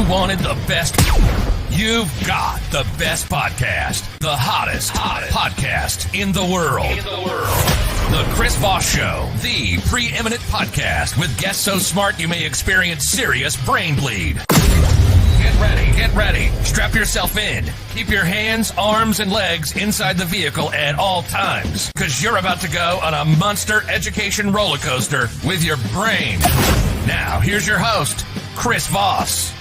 you wanted the best, you've got the best podcast. The hottest podcast in the world. The Chris Voss Show, the preeminent podcast with guests so smart you may experience serious brain bleed. Get ready. Strap yourself in. Keep your hands, arms, and legs inside the vehicle at all times, because you're about to go on a monster education roller coaster with your brain. Now, here's your host, Chris Voss.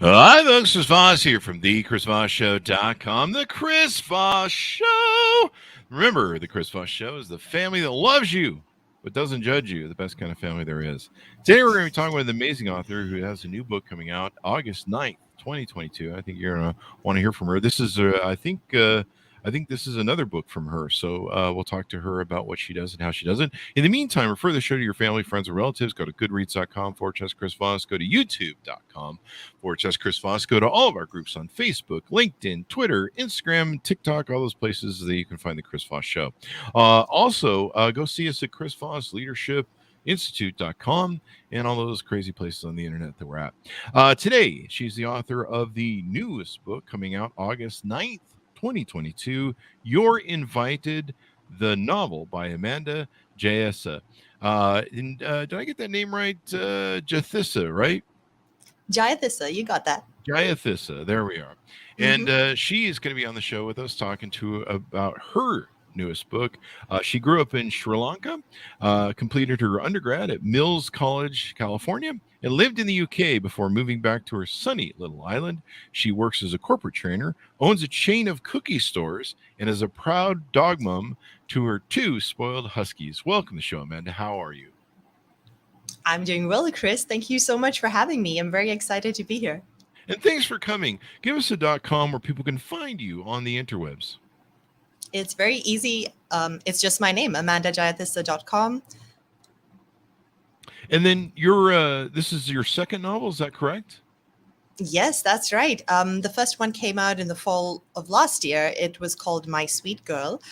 Hi, folks. Chris Voss here from the ChrisVossShow.com. The Chris Voss Show. Remember, the Chris Voss Show is the family that loves you but doesn't judge you, the best kind of family there is. Today, we're going to be talking with an amazing author who has a new book coming out August 9th, 2022. I think you're going to want to hear from her. This is, I think this is another book from her. So we'll talk to her about what she does and how she does it. In the meantime, refer the show to your family, friends, and relatives. Go to goodreads.com/Chris Voss. Go to youtube.com/Chris Voss. Go to all of our groups on Facebook, LinkedIn, Twitter, Instagram, TikTok, all those places that you can find the Chris Voss Show. Also, go see us at Chris Voss Leadership Institute.com and all those crazy places on the internet that we're at. Today, she's the author of the newest book coming out August 9th. 2022, You're Invited, the novel by Jayatissa. Did I get that name right? Jayatissa, right? Jayatissa, you got that. Jayatissa, there we are. And she is going to be on the show with us talking about her newest book. She grew up in Sri Lanka, completed her undergrad at Mills College, California, and lived in the UK before moving back to her sunny little island. She works as a corporate trainer, owns a chain of cookie stores, and is a proud dog mom to her 2 spoiled huskies. Welcome to the show, Amanda. How are you? I'm doing well, Chris. Thank you so much for having me. I'm very excited to be here. And thanks for coming. Give us a .com where people can find you on the interwebs. It's very easy. It's just my name, amzn.to. And then this is your second novel, is that correct? Yes, that's right. The first one came out in the fall of last year. It was called My Sweet Girl.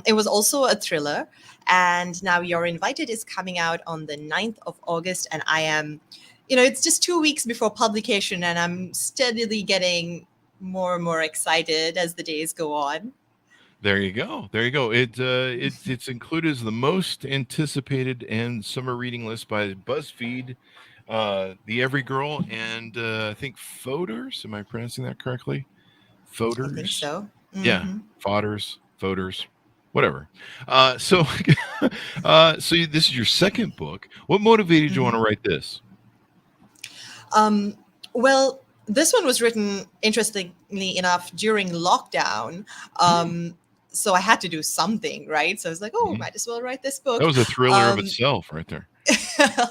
It was also a thriller. And now You're Invited is coming out on the 9th of August. And I am, it's just 2 weeks before publication, and I'm steadily getting more and more excited as the days go on. There you go. It's included as the most anticipated and summer reading list by BuzzFeed, The Every Girl, and I think Fodders. Am I pronouncing that correctly? Fodders. I think so. Mm-hmm. Yeah, Fodders, whatever. So this is your second book. What motivated you want to write this? Well, this one was written, interestingly enough, during lockdown. So I had to do something, right? So I was like, might as well write this book. That was a thriller of itself right there.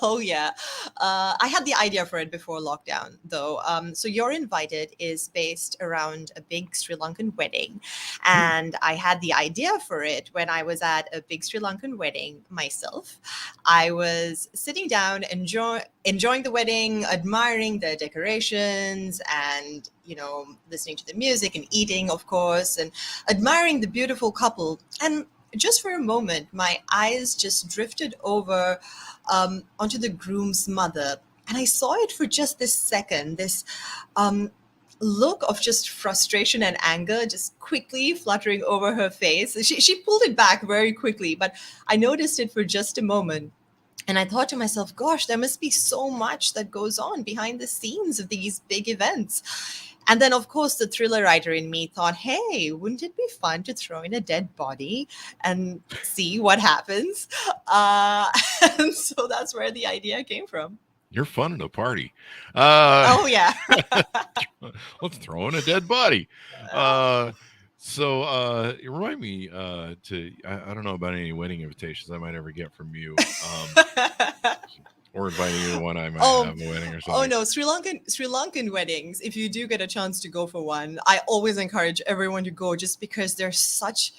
Oh, yeah. I had the idea for it before lockdown, though. So You're Invited is based around a big Sri Lankan wedding. And I had the idea for it when I was at a big Sri Lankan wedding myself. I was sitting down, enjoying the wedding, admiring the decorations and, listening to the music and eating, of course, and admiring the beautiful couple. And just for a moment, my eyes just drifted over onto the groom's mother. And I saw it for just this second, this look of just frustration and anger just quickly fluttering over her face. She pulled it back very quickly, but I noticed it for just a moment. And I thought to myself, gosh, there must be so much that goes on behind the scenes of these big events. And then, of course, the thriller writer in me thought, hey, wouldn't it be fun to throw in a dead body and see what happens? And so that's where the idea came from. You're fun at a party. Oh, yeah. Let's throw in a dead body. So remind me I don't know about any wedding invitations I might ever get from you. Or inviting you to one I might have a wedding or something. Oh no, Sri Lankan weddings, if you do get a chance to go for one, I always encourage everyone to go just because they're such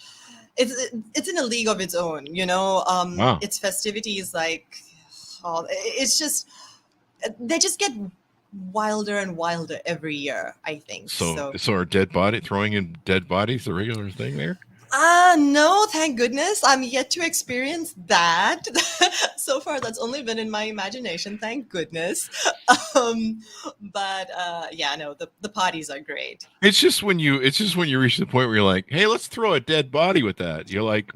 it's in a league of its own, Wow. Its festivities it's just they just get wilder and wilder every year, I think. So are throwing in dead bodies a regular thing there? No, thank goodness. I'm yet to experience that. So far, that's only been in my imagination. Thank goodness. Um, but no, the parties are great. It's just when you reach the point where you're like, hey, let's throw a dead body with that. You're like,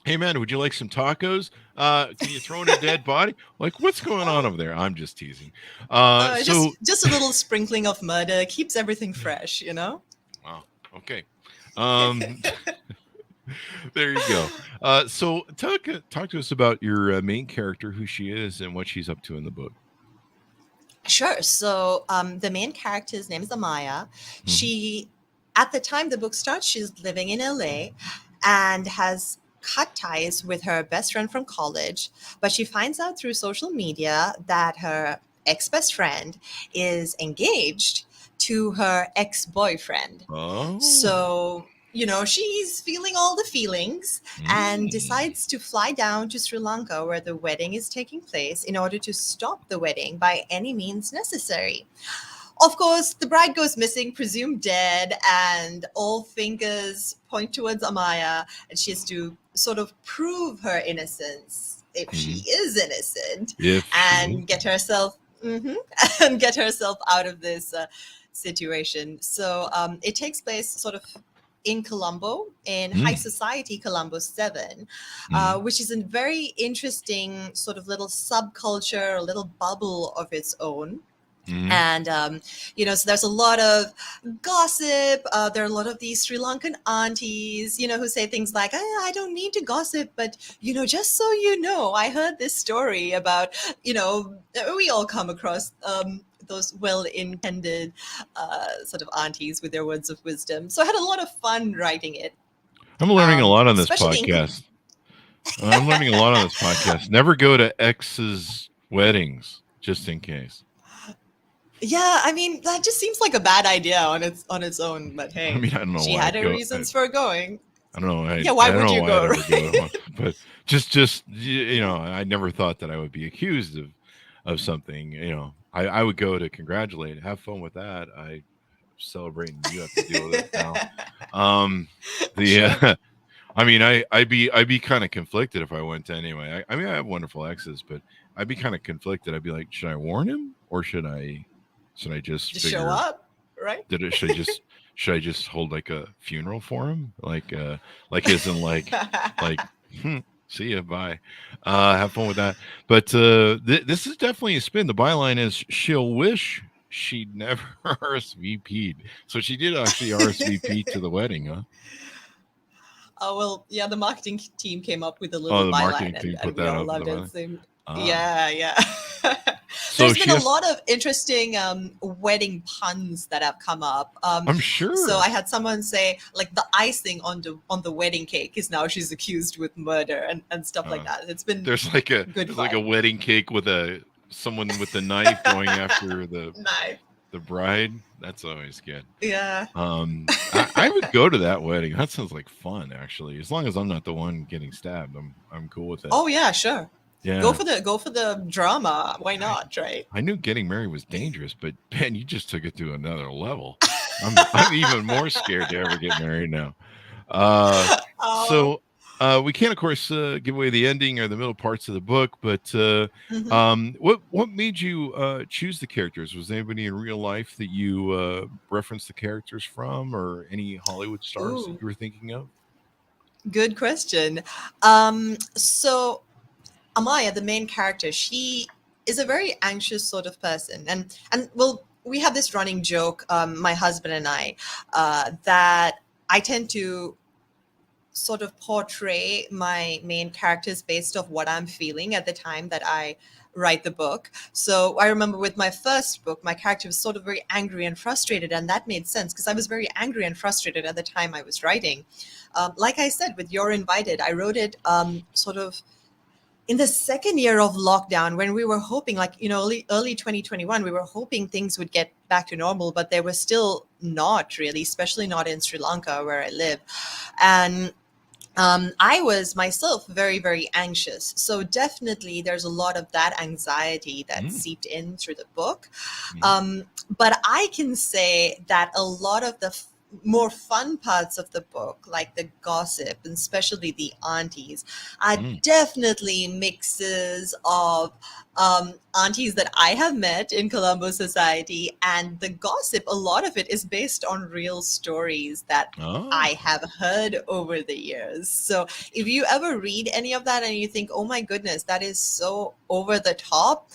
hey man, would you like some tacos? Can you throw in a dead body? Like, what's going on over there? I'm just teasing. So Just a little sprinkling of murder keeps everything fresh, you know? wow, okay. Um, there you go. So talk to us about your main character, who she is, and what she's up to in the book. Sure. So the main character's name is Amaya. Mhm. She, at the time the book starts, she's living in LA and has cut ties with her best friend from college. But she finds out through social media that her ex-best friend is engaged to her ex-boyfriend. Oh, So, she's feeling all the feelings and decides to fly down to Sri Lanka where the wedding is taking place in order to stop the wedding by any means necessary. Of course, the bride goes missing, presumed dead, and all fingers point towards Amaya, and she has to sort of prove her innocence if she is innocent and get herself and get herself out of this situation. So it takes place sort of in Colombo, in high society Colombo 7, which is a very interesting sort of little subculture, a little bubble of its own. And, so there's a lot of gossip. There are a lot of these Sri Lankan aunties, who say things like, I don't need to gossip, but, just so you know, I heard this story about, we all come across those well-intended sort of aunties with their words of wisdom. So I had a lot of fun writing it. I'm learning a lot on this podcast. I'm learning a lot on this podcast. Never go to ex's weddings, just in case. Yeah, I mean, that just seems like a bad idea on its own. But hey, I don't know. She had her reasons for going. I don't know. Yeah, why would you go? Right? But just I never thought that I would be accused of something. I would go to congratulate, have fun with that. I celebrating. You have to deal with it now. Sure. I mean, I'd be kind of conflicted if I went anyway. I mean, I have wonderful exes, but I'd be kind of conflicted. I'd be like, should I warn him or should I just show up? Right? Should I just hold like a funeral for him? Like as in like see ya, bye. Have fun with that. But this is definitely a spin. The byline is she'll wish she'd never RSVP'd. So she did actually RSVP to the wedding, huh? Oh, well, yeah, the marketing team came up with a little byline and we all loved it. Yeah. There's been a lot of interesting wedding puns that have come up. I'm sure. So I had someone say, like, the icing on the wedding cake is now she's accused with murder and stuff like that. It's been like a wedding cake with someone with a knife going after the knife. The bride. That's always good. Yeah. I would go to that wedding. That sounds like fun, actually. As long as I'm not the one getting stabbed, I'm cool with it. Oh yeah, sure. Yeah. Go for the drama. Why not, right? I knew getting married was dangerous, but Ben, you just took it to another level. I'm even more scared to ever get married now. So we can't, of course, give away the ending or the middle parts of the book, but what made you choose the characters? Was anybody in real life that you referenced the characters from, or any Hollywood stars that you were thinking of? Good question. So Amaya, the main character, she is a very anxious sort of person, and well, we have this running joke, my husband and I, that I tend to sort of portray my main characters based off what I'm feeling at the time that I write the book. So I remember with my first book, my character was sort of very angry and frustrated, and that made sense because I was very angry and frustrated at the time I was writing. Like I said, with You're Invited, I wrote it sort of in the second year of lockdown, when we were hoping, early 2021, we were hoping things would get back to normal, but they were still not really, especially not in Sri Lanka where I live. And I was myself very, very anxious. So definitely there's a lot of that anxiety that seeped in through the book. But I can say that a lot of the more fun parts of the book, like the gossip and especially the aunties, are definitely mixes of aunties that I have met in Colombo society, and the gossip, a lot of it is based on real stories that I have heard over the years. So if you ever read any of that and you think, oh my goodness, that is so over the top,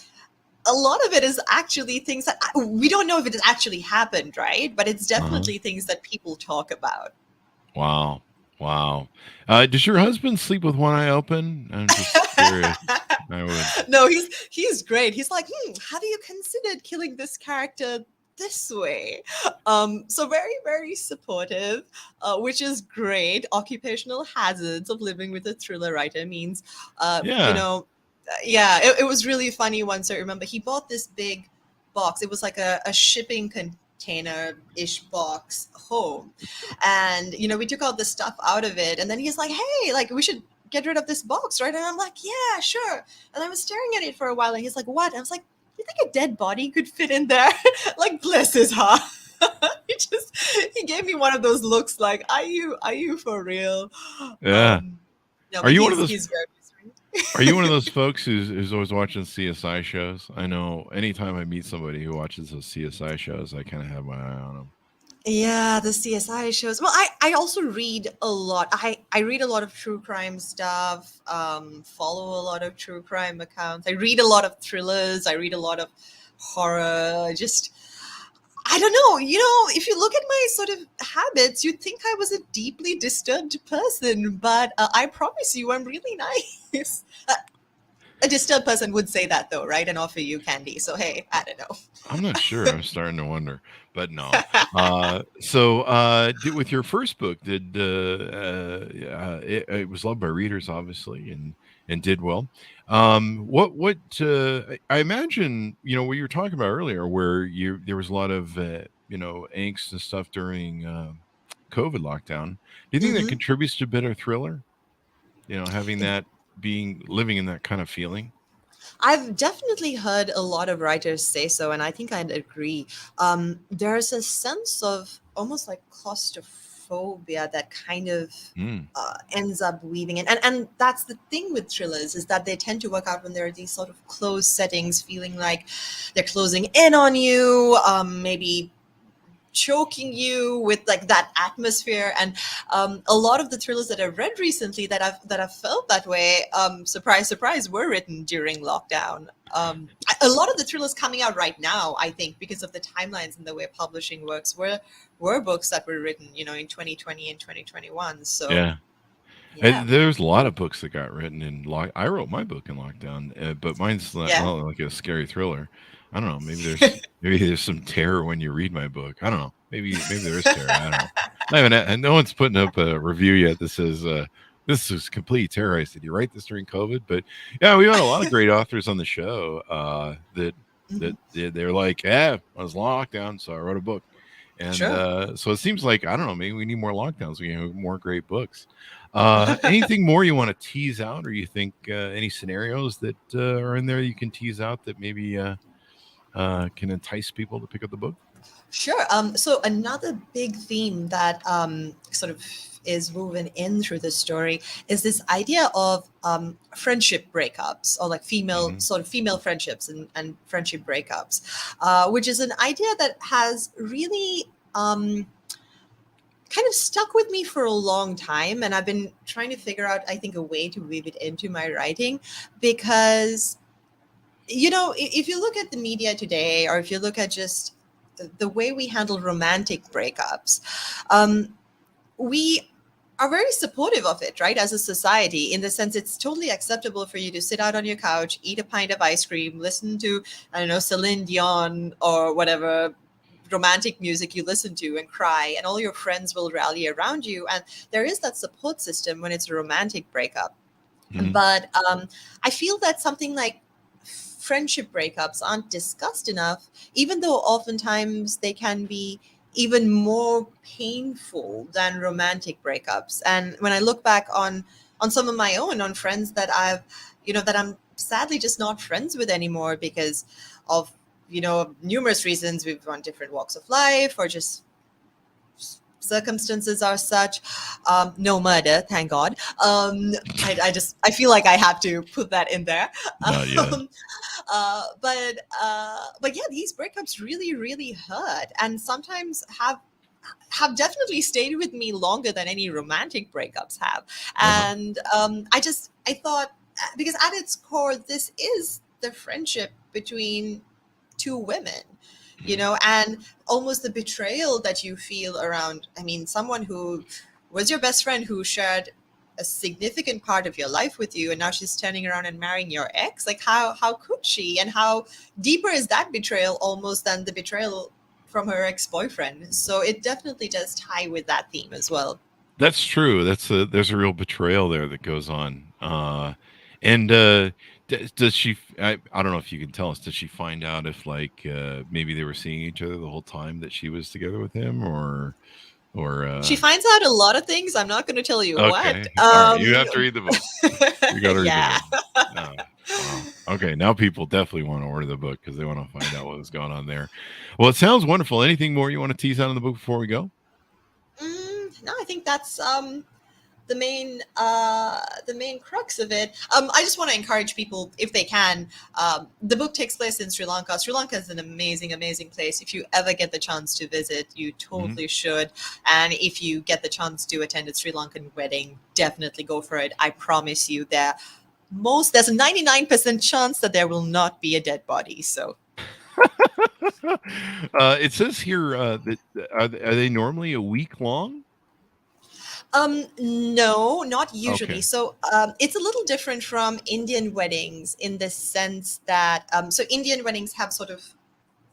a lot of it is actually things that we don't know if it has actually happened, right? But it's definitely things that people talk about. Wow. Wow. Does your husband sleep with one eye open? I'm just curious. I would. No, he's great. He's like, have you considered killing this character this way? So very, very supportive, which is great. Occupational hazards of living with a thriller writer means, it was really funny once. I remember he bought this big box. It was like a shipping container-ish box home. And, we took all the stuff out of it. And then he's like, hey, like, we should get rid of this box, right? And I'm like, yeah, sure. And I was staring at it for a while. And he's like, what? And I was like, you think a dead body could fit in there? Like, bless his heart. He gave me one of those looks like, are you for real? Yeah. No, Are you one of those? He's very sweet. Are you one of those folks who's always watching CSI shows? I know anytime I meet somebody who watches those CSI shows, I kind of have my eye on them. Yeah, the CSI shows. Well, I also read a lot. I read a lot of true crime stuff, follow a lot of true crime accounts. I read a lot of thrillers. I read a lot of horror. I don't know. If you look at my sort of habits, you'd think I was a deeply disturbed person, but I promise you I'm really nice. A disturbed person would say that, though, right? And offer you candy. So, hey, I don't know. I'm not sure. I'm starting to wonder, but no. With your first book, it was loved by readers, obviously, and did well. I imagine, what you were talking about earlier, where there was a lot of, angst and stuff during COVID lockdown. Do you think that contributes to a bit of thriller? Having that living in that kind of feeling? I've definitely heard a lot of writers say so, and I think I'd agree. There's a sense of almost like claustrophobia that kind of ends up weaving in. And that's the thing with thrillers, is that they tend to work out when there are these sort of closed settings, feeling like they're closing in on you, maybe choking you with like that atmosphere. And a lot of the thrillers that I've read recently that I've felt that way, surprise, surprise, were written during lockdown. A lot of the thrillers coming out right now, I think, because of the timelines and the way publishing works, were books that were written, in 2020 and 2021. So yeah. And there's a lot of books that got written in I wrote my book in lockdown, but mine's not like a scary thriller. I don't know. Maybe there's some terror when you read my book. I don't know. Maybe there is terror. I don't know. And no one's putting up a review yet that says this is complete terror. I said, you write this during COVID? But yeah, we've had a lot of great authors on the show that they're like, I was locked down, so I wrote a book. And so it seems like, I don't know, maybe we need more lockdowns. We have more great books. Anything more you want to tease out, or you think any scenarios that are in there you can tease out that maybe can entice people to pick up the book? Sure. So another big theme that sort of is woven in through the story is this idea of friendship breakups, or like female friendships and friendship breakups, which is an idea that has really kind of stuck with me for a long time. And I've been trying to figure out, I think, a way to weave it into my writing, because, if you look at the media today, or if you look at just the way we handle romantic breakups, we are very supportive of it, right? As a society, in the sense it's totally acceptable for you to sit out on your couch, eat a pint of ice cream, listen to, I don't know, Celine Dion or whatever romantic music you listen to, and cry, and all your friends will rally around you. And there is that support system when it's a romantic breakup. But I feel that something like friendship breakups aren't discussed enough, even though oftentimes they can be even more painful than romantic breakups. And when I look back on some of my own, on friends that I've, that I'm sadly just not friends with anymore because of, numerous reasons. We've on different walks of life, or just circumstances are such. No murder, thank God. I feel like I have to put that in there. Not yet. But yeah, these breakups really, really hurt, and sometimes have definitely stayed with me longer than any romantic breakups have. And I thought, because at its core, this is the friendship between two women, and almost the betrayal that you feel around, someone who was your best friend, who shared a significant part of your life with you, and now she's turning around and marrying your ex. Like, how could she? And how deeper is that betrayal almost than the betrayal from her ex-boyfriend? So it definitely does tie with that theme as well. That's true. There's a real betrayal there that goes on. Does she? I don't know if you can tell us. Did she find out if maybe they were seeing each other the whole time that she was together with him, or? She finds out a lot of things. I'm not going to tell you what. All right. You have to read the book. You got to read yeah. the book. Wow. Okay, now people definitely want to order the book because they want to find out what was going on there. Well, it sounds wonderful. Anything more you want to tease out in the book before we go? No, I think that's the main crux of it. I just want to encourage people, if they can. The book takes place in Sri Lanka. Sri Lanka is an amazing, amazing place. If you ever get the chance to visit, you totally should. And if you get the chance to attend a Sri Lankan wedding, definitely go for it. I promise you, there's a 99% chance that there will not be a dead body. So. It says here that are they normally a week long? No, not usually. Okay. So it's a little different from Indian weddings in the sense that so Indian weddings have sort of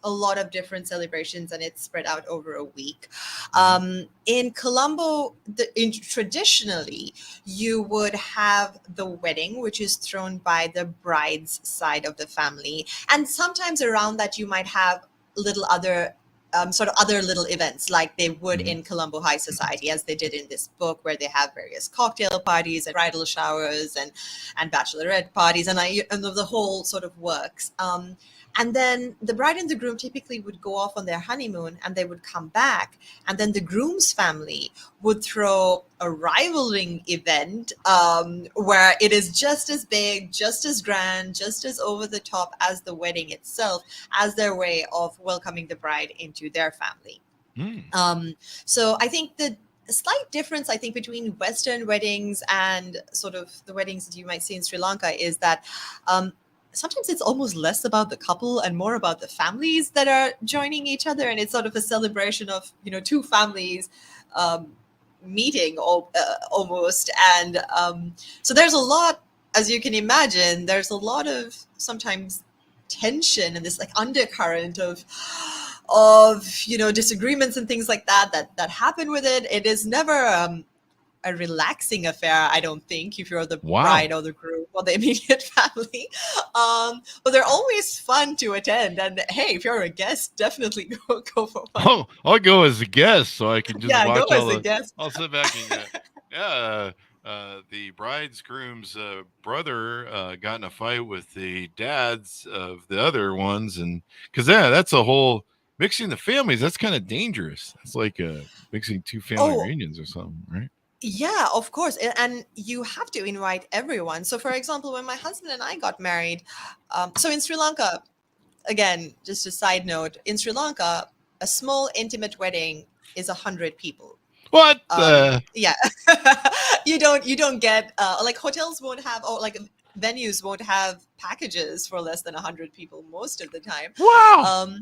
a lot of different celebrations, and it's spread out over a week. In Colombo, traditionally, you would have the wedding, which is thrown by the bride's side of the family, and sometimes around that you might have little other other little events like they would in Colombo High Society, as they did in this book, where they have various cocktail parties and bridal showers and bachelorette parties, and the whole sort of works. And then the bride and the groom typically would go off on their honeymoon, and they would come back, and then the groom's family would throw a rivaling event where it is just as big, just as grand, just as over the top as the wedding itself, as their way of welcoming the bride into their family. So I think the slight difference, between Western weddings and sort of the weddings that you might see in Sri Lanka is that sometimes it's almost less about the couple and more about the families that are joining each other. And it's sort of a celebration of, two families meeting almost. And so there's a lot, as you can imagine, there's a lot of sometimes tension and this undercurrent of disagreements and things like that happen with it. It is never a relaxing affair, I don't think, if you're the bride or the groom or the immediate family. But they're always fun to attend. And hey, if you're a guest, definitely go for one. Oh, I'll go as a guest so I can just watch go as a guest. I'll sit back and the groom's brother got in a fight with the dads of the other ones, and because that's a whole mixing the families. That's kind of dangerous. It's like mixing two family reunions or something, right? Yeah, of course. And you have to invite everyone. So, for example, when my husband and I got married, so in Sri Lanka, again, just a side note, in Sri Lanka, a small intimate wedding is 100 people. What? Yeah. you don't get, hotels won't have, or venues won't have packages for less than 100 people most of the time. Wow.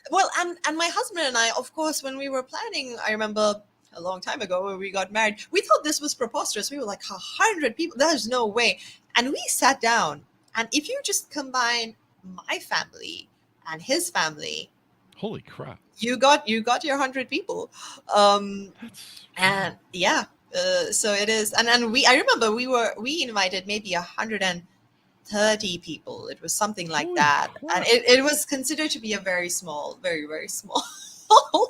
Well, and my husband and I, of course, when we were planning, I remember a long time ago when we got married, we thought this was preposterous. We were like, 100 people, there's no way. And we sat down, and if you just combine my family and his family, holy crap, you got your 100 people. And yeah, so it is. And I remember we invited maybe 130 people. It was something like that. Crap. And it was considered to be a very small, very, very small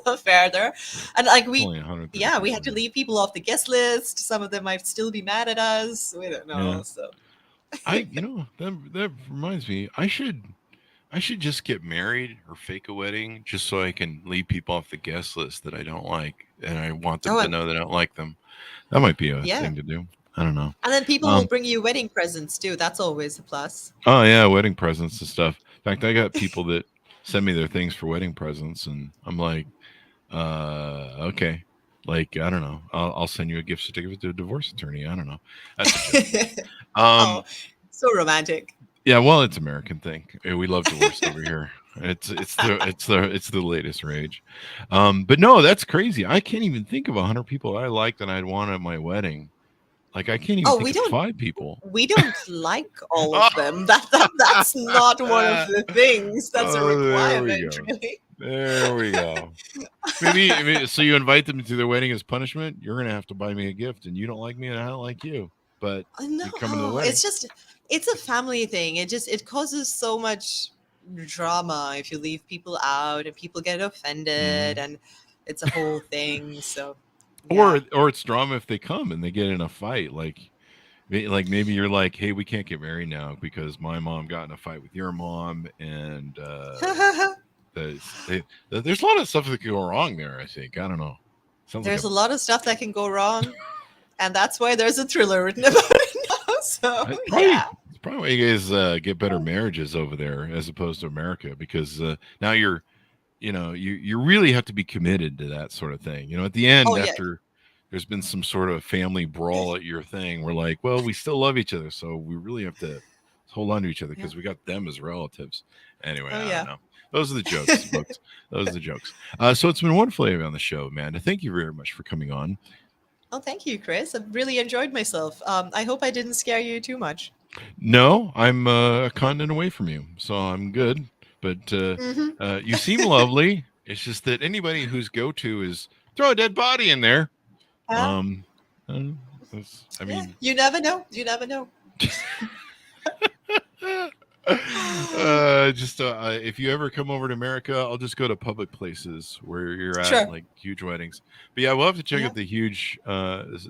affair there. And we had to leave people off the guest list. Some of them might still be mad at us. We don't know. Yeah. So that reminds me, I should I should just get married or fake a wedding just so I can leave people off the guest list that I don't like, and I want them Oh, to know that I don't like them. That might be a yeah. thing to do. I don't know. And then people will bring you wedding presents too. That's always a plus. Oh yeah, wedding presents and stuff. In fact, I got people that send me their things for wedding presents, and I'm like, okay. Like, I don't know. I'll send you a gift certificate to a divorce attorney. I don't know. That's a joke. Oh, so romantic. Yeah, well, it's an American thing. We love divorce over here. It's the latest rage. But no, that's crazy. I can't even think of 100 people I like that I'd want at my wedding. Like, I can't even Oh, think we of don't 5 people. we don't like all of them. That's not one of the things. That's a Oh, there we requirement, go. really. There we go. Maybe so you invite them to their wedding as punishment. You're gonna have to buy me a gift, and you don't like me, and I don't like you. But No, you come to the wedding. it's a family thing. It causes so much drama if you leave people out and people get offended and it's a whole thing. So Or it's drama if they come and they get in a fight. Like maybe you're like, hey, we can't get married now because my mom got in a fight with your mom, and there's a lot of stuff that could go wrong there. I think. I don't know. There's a lot of stuff that can go wrong, and that's why there's a thriller written about it now. So it's probably why you guys get better marriages over there as opposed to America, because now you really have to be committed to that sort of thing. At the end, after there's been some sort of family brawl at your thing, we're like, well, we still love each other, so we really have to hold on to each other because we got them as relatives. Anyway, I don't know. Those are the jokes, folks. Those are the jokes. So it's been wonderful having you on the show, Amanda. Thank you very much for coming on. Oh, thank you, Chris. I've really enjoyed myself. I hope I didn't scare you too much. No, I'm a continent away from you, so I'm good. But you seem lovely. It's just that anybody whose go-to is throw a dead body in there. I mean, you never know. You never know. If you ever come over to America, I'll just go to public places where you're at, like huge weddings. But yeah, we'll have to check out the huge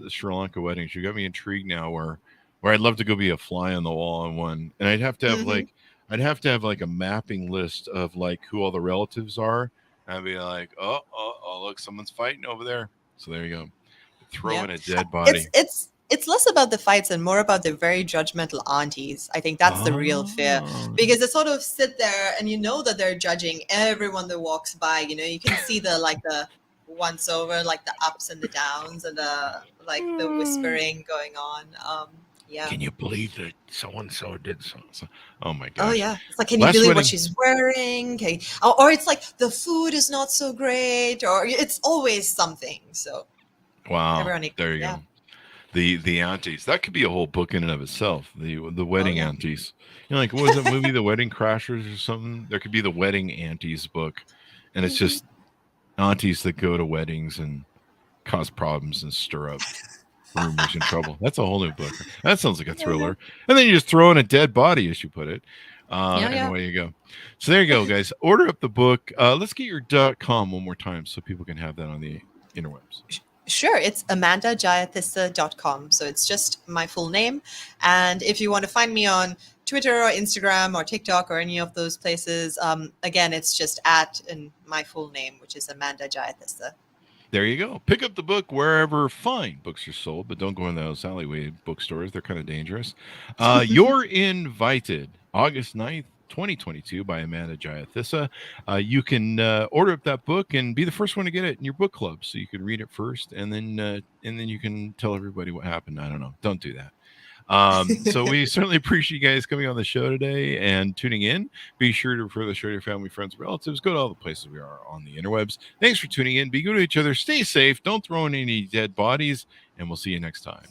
Sri Lanka weddings. You got me intrigued now where I'd love to go be a fly on the wall on one. And I'd have to have like a mapping list of like who all the relatives are. I'd be like, oh, look, someone's fighting over there. So there you go. Throw in a dead body. It's less about the fights and more about the very judgmental aunties. I think that's the real fear, because they sort of sit there and you know that they're judging everyone that walks by. You can see the once over, like the ups and the downs and the whispering going on. Can you believe that so-and-so did so? Oh my gosh. Oh yeah. It's like, can you believe what she's wearing? Okay. Or it's like the food is not so great, or it's always something. So wow. There you go. The aunties. That could be a whole book in and of itself. The wedding aunties. Like, what was that movie, The Wedding Crashers or something? There could be the wedding aunties book, and it's just aunties that go to weddings and cause problems and stir up rumors and trouble. That's a whole new book. That sounds like a thriller. And then you just throw in a dead body, as you put it. And away you go. So there you go, guys. Order up the book. Let's get your .com one more time so people can have that on the interwebs. Sure, it's amzn.to. So it's just my full name. And if you want to find me on Twitter or Instagram or TikTok or any of those places, again, it's just @ my full name, which is Amanda Jayatissa. There you go. Pick up the book wherever fine books are sold, but don't go in those alleyway bookstores. They're kind of dangerous. You're invited. August 9th. 2022 by Amanda Jayatissa. You can order up that book and be the first one to get it in your book club, so you can read it first, and then you can tell everybody what happened. I don't know. Don't do that. So we certainly appreciate you guys coming on the show today and tuning in. Be sure to refer the show to your family, friends, relatives. Go to all the places we are on the interwebs. Thanks for tuning in. Be good to each other. Stay safe. Don't throw in any dead bodies, and we'll see you next time.